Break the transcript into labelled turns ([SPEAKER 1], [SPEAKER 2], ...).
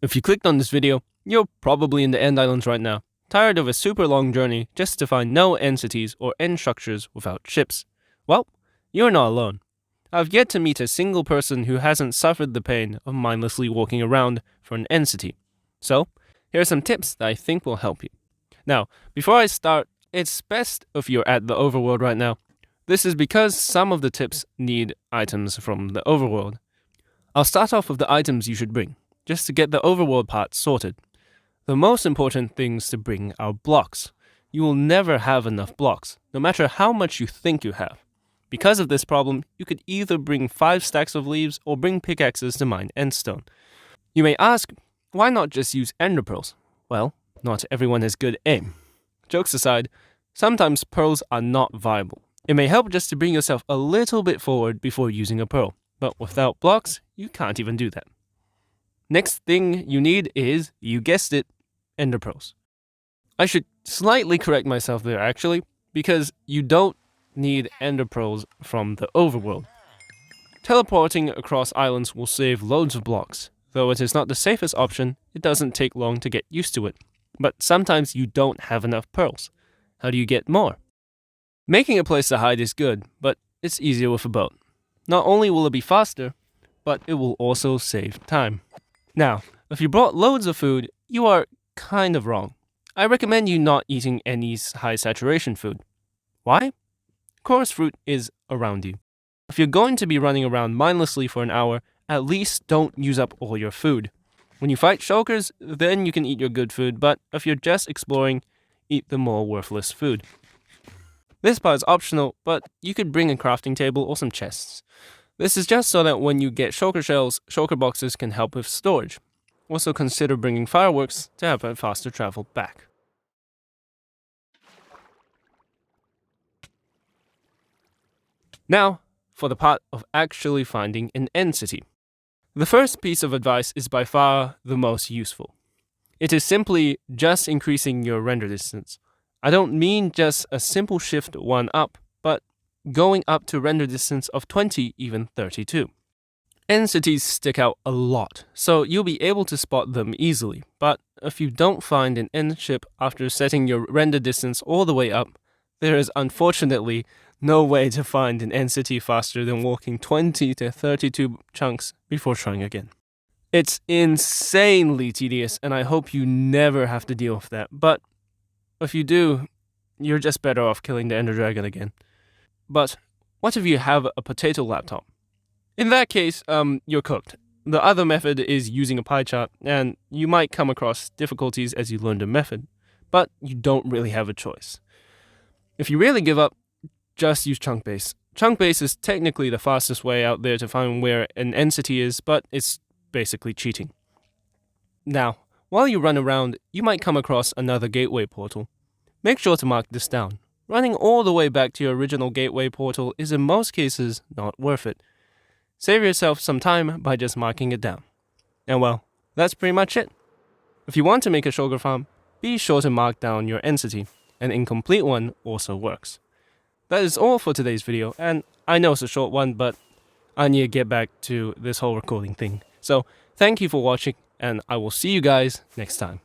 [SPEAKER 1] If you clicked on this video, you're probably in the End Islands right now, tired of a super long journey just to find no entities or end structures without ships. Well, you're not alone. I've yet to meet a single person who hasn't suffered the pain of mindlessly walking around for an entity. So, here are some tips that I think will help you. Now, before I start, it's best if you're at the overworld right now. This is because some of the tips need items from the overworld. I'll start off with the items you should bring, just to get the overworld part sorted. The most important things to bring are blocks. You will never have enough blocks, no matter how much you think you have. Because of this problem, you could either bring 5 stacks of leaves or bring pickaxes to mine endstone. You may ask, why not just use ender pearls? Well, not everyone has good aim. Jokes aside, sometimes pearls are not viable. It may help just to bring yourself a little bit forward before using a pearl, but without blocks, you can't even do that. Next thing you need is, you guessed it, ender pearls. I should slightly correct myself there actually, because you don't need ender pearls from the overworld. Teleporting across islands will save loads of blocks. Though it is not the safest option, it doesn't take long to get used to it. But sometimes you don't have enough pearls. How do you get more? Making a place to hide is good, but it's easier with a boat. Not only will it be faster, but it will also save time. Now, if you brought loads of food, you are kind of wrong. I recommend you not eating any high saturation food. Why? Coarse fruit is around you. If you're going to be running around mindlessly for an hour, at least don't use up all your food. When you fight shulkers, then you can eat your good food, but if you're just exploring, eat the more worthless food. This part is optional, but you could bring a crafting table or some chests. This is just so that when you get shulker shells, shulker boxes can help with storage. Also consider bringing fireworks to have a faster travel back. Now, for the part of actually finding an entity. The first piece of advice is by far the most useful. It is simply just increasing your render distance. I don't mean just a simple shift 1 up, but going up to render distance of 20, even 32. Entities stick out a lot, so you'll be able to spot them easily, but if you don't find an end ship after setting your render distance all the way up, there is unfortunately no way to find an entity faster than walking 20 to 32 chunks before trying again. It's insanely tedious, and I hope you never have to deal with that, but if you do, you're just better off killing the Ender Dragon again. But what if you have a potato laptop? In that case, you're cooked. The other method is using a pie chart, and you might come across difficulties as you learn the method, but you don't really have a choice. If you really give up, just use chunk base. Chunk base is technically the fastest way out there to find where an entity is, but it's basically cheating. Now, while you run around, you might come across another gateway portal. Make sure to mark this down. Running all the way back to your original gateway portal is in most cases not worth it. Save yourself some time by just marking it down. And well, that's pretty much it. If you want to make a shulker farm, be sure to mark down your entity. An incomplete one also works. That is all for today's video, and I know it's a short one, but I need to get back to this whole recording thing. So, thank you for watching, and I will see you guys next time.